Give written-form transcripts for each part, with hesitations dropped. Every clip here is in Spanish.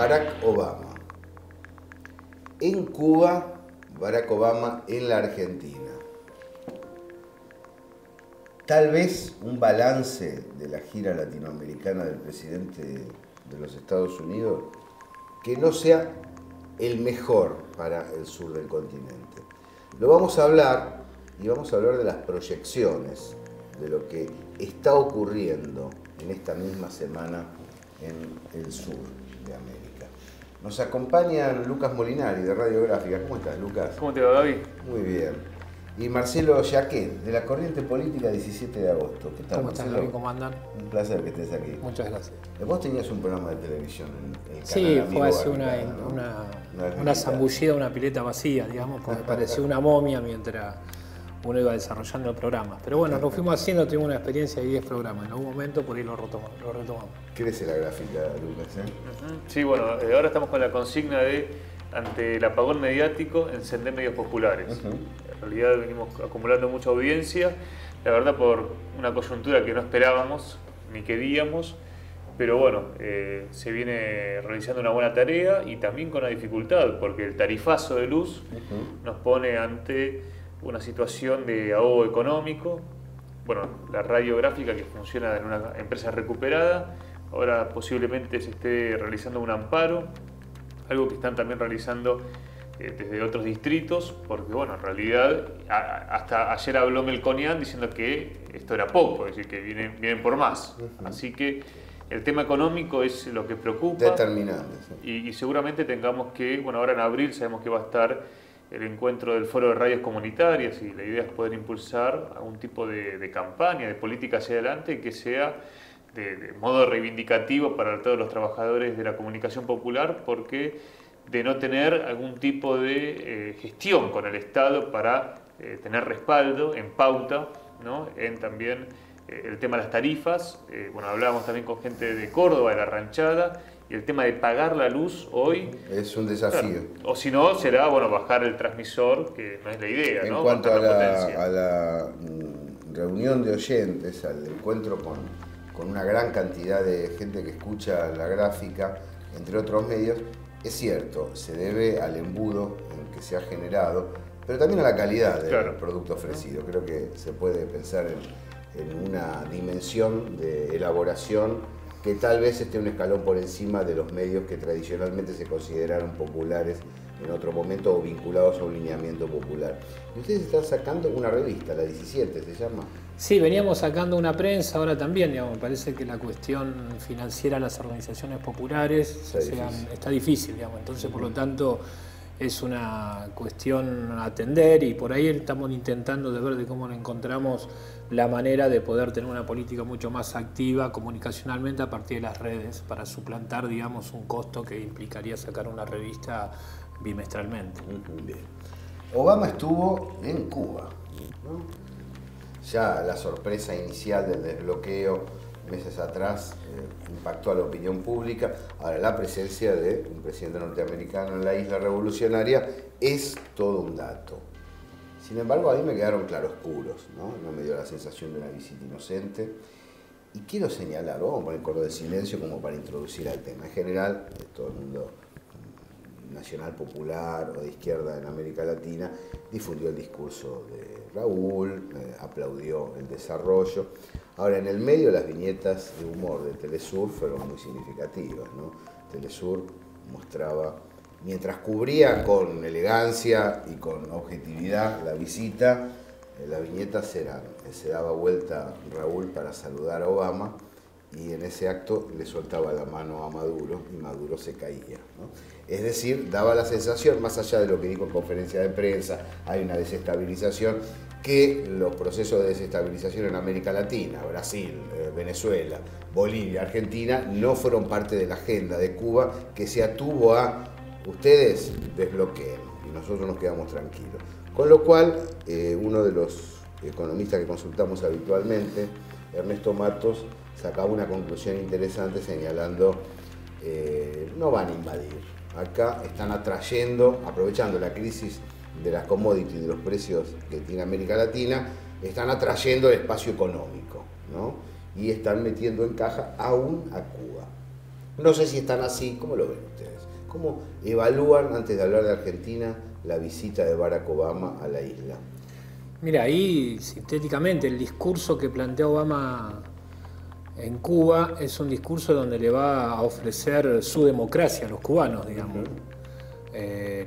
Barack Obama. En Cuba, Barack Obama en la Argentina. Tal vez un balance de la gira latinoamericana del presidente de los Estados Unidos que no sea el mejor para el sur del continente. Lo vamos a hablar y vamos a hablar de las proyecciones de lo que está ocurriendo en esta misma semana en el sur de América. Nos acompañan Lucas Molinari de Radiográfica. ¿Cómo estás, Lucas? ¿Cómo te va, Gaby? Muy bien. Y Marcelo Jaquet, de la Corriente Política 17 de agosto. ¿Qué tal, ¿Cómo están, Marcelo? Gaby? ¿Cómo andan? Un placer que estés aquí. Muchas gracias. Vos tenías un programa de televisión en el Sí, canal fue hace Amigo una zambullida, una pileta vacía, digamos, porque parecía una momia mientras uno iba desarrollando el programa. Pero bueno, lo fuimos haciendo, tuvimos una experiencia de 10 programas. En algún momento por ahí lo retomamos. Crece la gráfica, Lucas, ¿eh? Sí, bueno, ahora estamos con la consigna de, ante el apagón mediático, encender medios populares. En realidad venimos acumulando mucha audiencia, la verdad por una coyuntura que no esperábamos ni queríamos, pero bueno, se viene realizando una buena tarea y también con una dificultad, porque el tarifazo de luz nos pone ante una situación de ahogo económico. Bueno, la radiográfica, que funciona en una empresa recuperada, ahora posiblemente se esté realizando un amparo, algo que están también realizando desde otros distritos, porque bueno, en realidad hasta ayer habló Melconian diciendo que esto era poco, es decir, que vienen por más. Así que el tema económico es lo que preocupa. Determinante. Sí. Y seguramente tengamos que, bueno, ahora en abril sabemos que va a estar el encuentro del Foro de Radios Comunitarias y la idea es poder impulsar algún tipo de campaña, de política hacia adelante que sea de modo reivindicativo para todos los trabajadores de la comunicación popular, porque de no tener algún tipo de gestión con el Estado para tener respaldo en pauta, ¿no? En también el tema de las tarifas. Bueno, hablábamos también con gente de Córdoba, de la Ranchada, y el tema de pagar la luz hoy es un desafío. Claro, o si no, será bueno bajar el transmisor, que no es la idea, en ¿no? Cuanto a la reunión de oyentes, al encuentro con una gran cantidad de gente que escucha la gráfica, entre otros medios, es cierto, se debe al embudo en que se ha generado, pero también a la calidad del producto ofrecido. Creo que se puede pensar en una dimensión de elaboración que tal vez esté un escalón por encima de los medios que tradicionalmente se consideraron populares en otro momento o vinculados a un lineamiento popular. Y ustedes están sacando una revista, la 17 se llama. Sí, veníamos sacando una prensa ahora también, digamos, me parece que la cuestión financiera de las organizaciones populares está difícil, digamos, entonces por lo tanto es una cuestión a atender y por ahí estamos intentando de ver de cómo encontramos la manera de poder tener una política mucho más activa comunicacionalmente a partir de las redes para suplantar, digamos, un costo que implicaría sacar una revista bimestralmente. Bien. Obama estuvo en Cuba, ¿no? Ya la sorpresa inicial del desbloqueo meses atrás impactó a la opinión pública. Ahora la presencia de un presidente norteamericano en la isla revolucionaria es todo un dato. Sin embargo, a mí me quedaron claroscuros, ¿no? No me dio la sensación de una visita inocente. Y quiero señalar, vamos a poner coro de silencio como para introducir al tema. En general, todo el mundo nacional popular o de izquierda en América Latina difundió el discurso de Raúl, aplaudió el desarrollo. Ahora, en el medio, las viñetas de humor de Telesur fueron muy significativas, ¿no? Telesur mostraba, mientras cubría con elegancia y con objetividad la visita, las viñetas se daba vuelta Raúl para saludar a Obama y en ese acto le soltaba la mano a Maduro y Maduro se caía, ¿no? Es decir, daba la sensación, más allá de lo que dijo en conferencia de prensa, hay una desestabilización, que los procesos de desestabilización en América Latina, Brasil, Venezuela, Bolivia, Argentina, no fueron parte de la agenda de Cuba, que se atuvo a ustedes desbloqueen y nosotros nos quedamos tranquilos. Con lo cual, uno de los economistas que consultamos habitualmente, Ernesto Matos, sacaba una conclusión interesante señalando no van a invadir. Acá están atrayendo, aprovechando la crisis de las commodities y de los precios que tiene América Latina, están atrayendo el espacio económico, ¿no? Y están metiendo en caja aún a Cuba. No sé si están así, ¿cómo lo ven ustedes? ¿Cómo evalúan, antes de hablar de Argentina, la visita de Barack Obama a la isla? Mira, ahí sintéticamente el discurso que plantea Obama en Cuba es un discurso donde le va a ofrecer su democracia a los cubanos, digamos.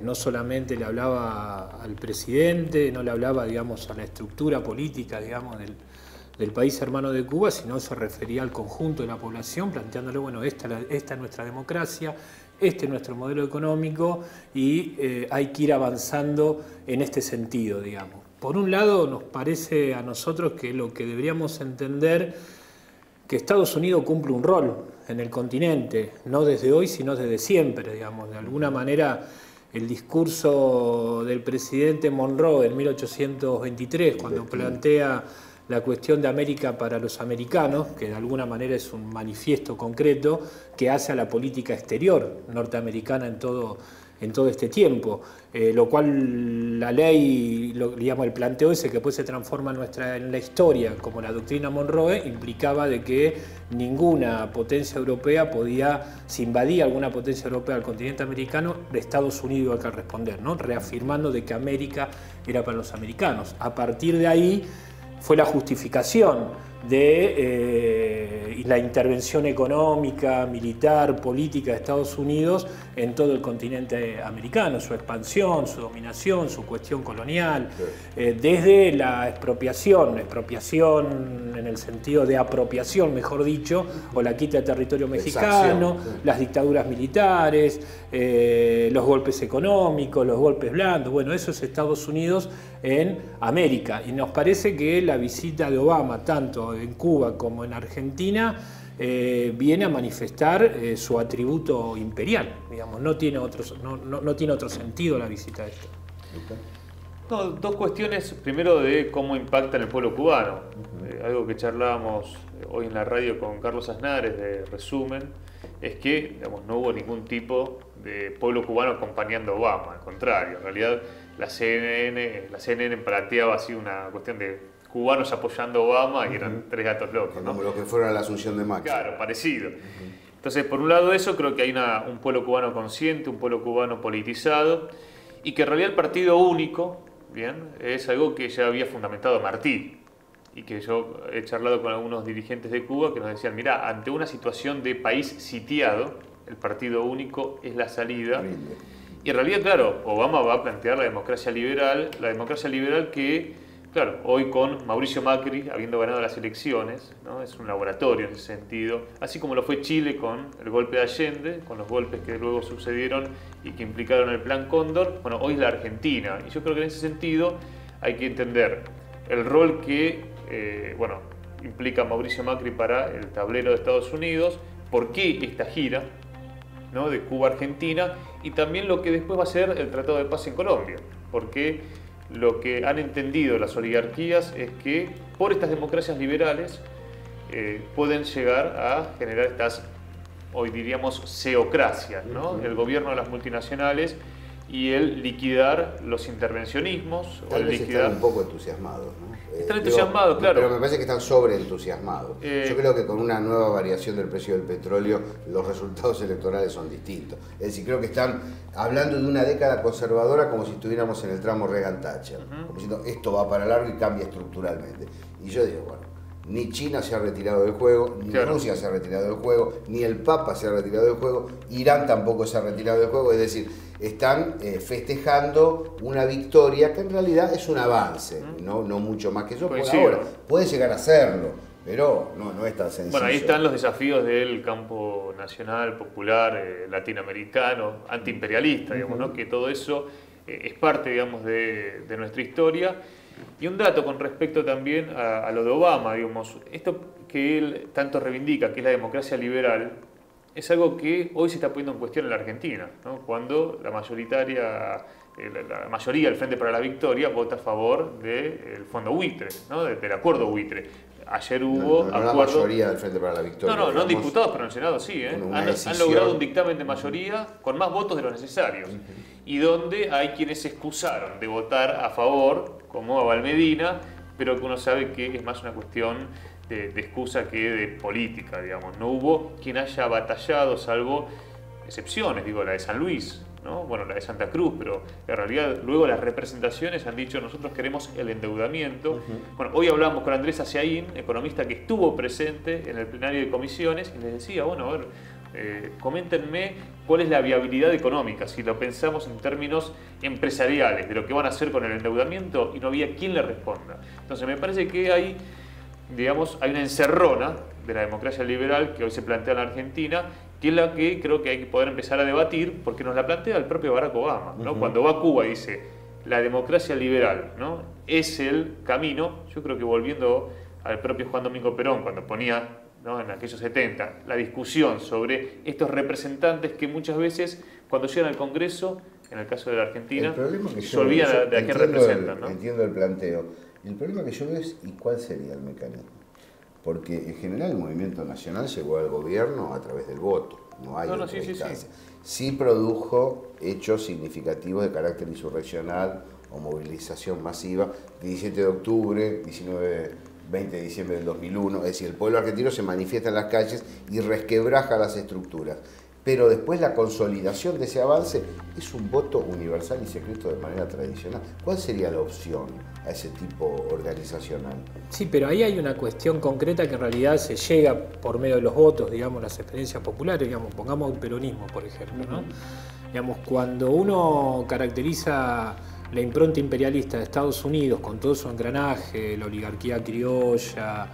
No solamente le hablaba al presidente, no le hablaba, digamos, a la estructura política, digamos, del país hermano de Cuba, sino se refería al conjunto de la población, planteándole, bueno, esta es nuestra democracia, este es nuestro modelo económico y hay que ir avanzando en este sentido, digamos. Por un lado, nos parece a nosotros que lo que deberíamos entender que Estados Unidos cumple un rol en el continente, no desde hoy, sino desde siempre, digamos. De alguna manera, el discurso del presidente Monroe en 1823, cuando plantea la cuestión de América para los americanos, que de alguna manera es un manifiesto concreto que hace a la política exterior norteamericana en todo este tiempo, lo cual la ley, digamos, el planteo ese que después se transforma en la historia como la doctrina Monroe, implicaba de que ninguna potencia europea podía, si invadía alguna potencia europea al continente americano, de Estados Unidos iba a responder, ¿no? Reafirmando de que América era para los americanos. A partir de ahí fue la justificación de la intervención económica, militar, política de Estados Unidos en todo el continente americano, su expansión, su dominación, su cuestión colonial, desde la expropiación en el sentido de apropiación, mejor dicho, o la quita de territorio mexicano, las dictaduras militares, los golpes económicos, los golpes blandos, bueno, eso es Estados Unidos en América. Y nos parece que la visita de Obama, tanto en Cuba como en Argentina, viene a manifestar su atributo imperial, digamos, no tiene otro sentido la visita de esto. No, dos cuestiones, primero de cómo impacta en el pueblo cubano, algo que charlábamos hoy en la radio con Carlos Aznares de Resumen, es que, digamos, no hubo ningún tipo de pueblo cubano acompañando a Obama, al contrario, en realidad la CNN planteaba así una cuestión de cubanos apoyando a Obama y eran tres gatos locos, ¿no? Como los que fueron a la Asunción de Macri. Claro, parecido. Entonces, por un lado eso, creo que hay un pueblo cubano consciente, un pueblo cubano politizado, y que en realidad el partido único, bien, es algo que ya había fundamentado Martí, y que yo he charlado con algunos dirigentes de Cuba que nos decían, mirá, ante una situación de país sitiado, el partido único es la salida. Y en realidad, claro, Obama va a plantear la democracia liberal que, claro, hoy con Mauricio Macri, habiendo ganado las elecciones, ¿no? Es un laboratorio en ese sentido, así como lo fue Chile con el golpe de Allende, con los golpes que luego sucedieron y que implicaron el Plan Cóndor, bueno, hoy es la Argentina. Y yo creo que en ese sentido hay que entender el rol que, implica Mauricio Macri para el tablero de Estados Unidos, por qué esta gira, ¿no? De Cuba a Argentina, y también lo que después va a ser el Tratado de Paz en Colombia, porque lo que han entendido las oligarquías es que por estas democracias liberales pueden llegar a generar estas, hoy diríamos, seocracias, ¿no? El gobierno de las multinacionales y el liquidar los intervencionismos. Tal vez están un poco entusiasmados, ¿no? Están entusiasmados, claro. Pero me parece que están sobreentusiasmados. Yo creo que con una nueva variación del precio del petróleo los resultados electorales son distintos. Es decir, creo que están hablando de una década conservadora como si estuviéramos en el tramo Reagan-Thatcher. Como diciendo, esto va para largo y cambia estructuralmente. Y yo digo, bueno, ni China se ha retirado del juego, ni Rusia se ha retirado del juego, ni el Papa se ha retirado del juego, Irán tampoco se ha retirado del juego, es decir, están festejando una victoria que en realidad es un avance, no mucho más que eso por ahora. Puede llegar a serlo, pero no es tan sencillo. Bueno, ahí están los desafíos del campo nacional, popular, latinoamericano, antiimperialista, digamos, ¿no? Que todo eso es parte, digamos, de nuestra historia. Y un dato con respecto también a lo de Obama, digamos, esto que él tanto reivindica, que es la democracia liberal, es algo que hoy se está poniendo en cuestión en la Argentina, ¿no? Cuando la mayoría del Frente para la Victoria vota a favor del fondo buitre, ¿no? Del acuerdo buitre. Ayer hubo acuerdo... La mayoría del Frente para la Victoria. No diputados, pero en el Senado sí. Han logrado un dictamen de mayoría con más votos de los necesarios. Y donde hay quienes se excusaron de votar a favor, como Abal Medina, pero que uno sabe que es más una cuestión de excusa que de política, digamos. No hubo quien haya batallado, salvo excepciones, digo, la de San Luis, ¿no? Bueno, la de Santa Cruz, pero en realidad luego las representaciones han dicho nosotros queremos el endeudamiento. Bueno, hoy hablamos con Andrés Aciaín, economista que estuvo presente en el plenario de comisiones, y les decía, bueno, a ver, coméntenme cuál es la viabilidad económica, si lo pensamos en términos empresariales, de lo que van a hacer con el endeudamiento, y no había quien le responda. Entonces me parece que hay, digamos, hay una encerrona de la democracia liberal que hoy se plantea en la Argentina, que es la que creo que hay que poder empezar a debatir, porque nos la plantea el propio Barack Obama, ¿no? Cuando va a Cuba y dice, la democracia liberal, ¿no?, es el camino. Yo creo que volviendo al propio Juan Domingo Perón, cuando ponía, ¿no?, en aquellos 70, la discusión sobre estos representantes que muchas veces, cuando llegan al Congreso, en el caso de la Argentina, se olvidan de a qué representan, ¿no? Entiendo el planteo. El problema que yo veo es, ¿y cuál sería el mecanismo? Porque en general el movimiento nacional llegó al gobierno a través del voto, no hay otra instancia. Sí produjo hechos significativos de carácter insurreccional o movilización masiva, 17 de octubre, 20 de diciembre del 2001, es decir, el pueblo argentino se manifiesta en las calles y resquebraja las estructuras. Pero después la consolidación de ese avance es un voto universal y secreto de manera tradicional. ¿Cuál sería la opción a ese tipo organizacional? Sí, pero ahí hay una cuestión concreta que en realidad se llega por medio de los votos, digamos, las experiencias populares, digamos, pongamos el peronismo, por ejemplo, ¿no? Digamos, cuando uno caracteriza la impronta imperialista de Estados Unidos con todo su engranaje, la oligarquía criolla,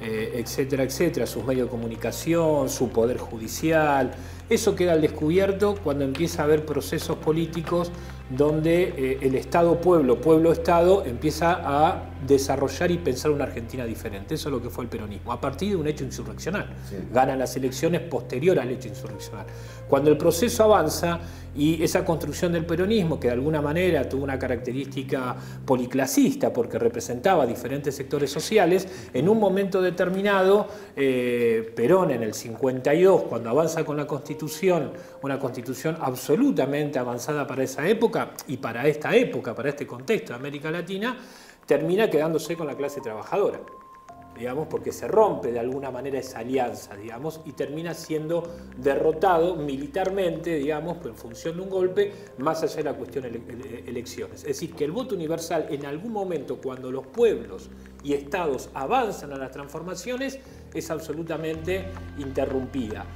etcétera, etcétera, sus medios de comunicación, su poder judicial, eso queda al descubierto cuando empieza a haber procesos políticos donde el Estado-pueblo, pueblo-Estado empieza a desarrollar y pensar una Argentina diferente. Eso es lo que fue el peronismo, a partir de un hecho insurreccional. Sí. Ganan las elecciones posterior al hecho insurreccional. Cuando el proceso avanza y esa construcción del peronismo, que de alguna manera tuvo una característica policlasista porque representaba diferentes sectores sociales, en un momento determinado, Perón en el 52, cuando avanza con la Constitución, una Constitución absolutamente avanzada para esa época y para esta época, para este contexto de América Latina, termina quedándose con la clase trabajadora, digamos, porque se rompe de alguna manera esa alianza, digamos, y termina siendo derrotado militarmente, digamos, en función de un golpe, más allá de la cuestión de elecciones. Es decir, que el voto universal en algún momento, cuando los pueblos y estados avanzan a las transformaciones, es absolutamente interrumpida.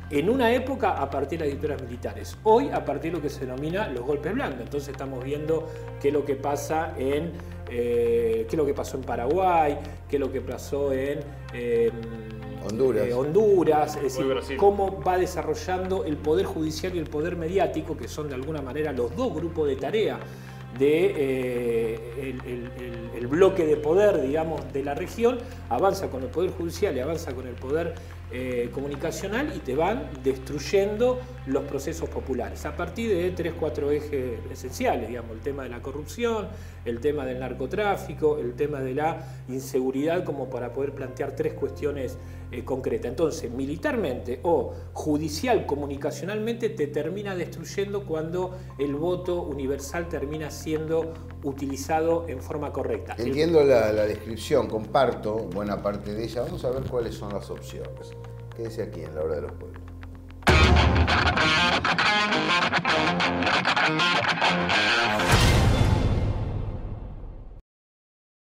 En una época a partir de las dictaduras militares, hoy a partir de lo que se denomina los golpes blancos. Entonces estamos viendo qué es lo que pasa en qué es lo que pasó en Paraguay, qué es lo que pasó en Honduras, es decir, cómo va desarrollando el poder judicial y el poder mediático, que son de alguna manera los dos grupos de tarea de el bloque de poder, digamos, de la región, avanza con el poder judicial y avanza con el poder comunicacional y te van destruyendo los procesos populares a partir de 3-4 ejes esenciales, digamos, el tema de la corrupción, el tema del narcotráfico, el tema de la inseguridad, como para poder plantear tres cuestiones concretas. Entonces, militarmente o judicial, comunicacionalmente, te termina destruyendo cuando el voto universal termina siendo utilizado en forma correcta. Entiendo la descripción, comparto buena parte de ella. Vamos a ver cuáles son las opciones. Quédese aquí en La Hora de los Pueblos.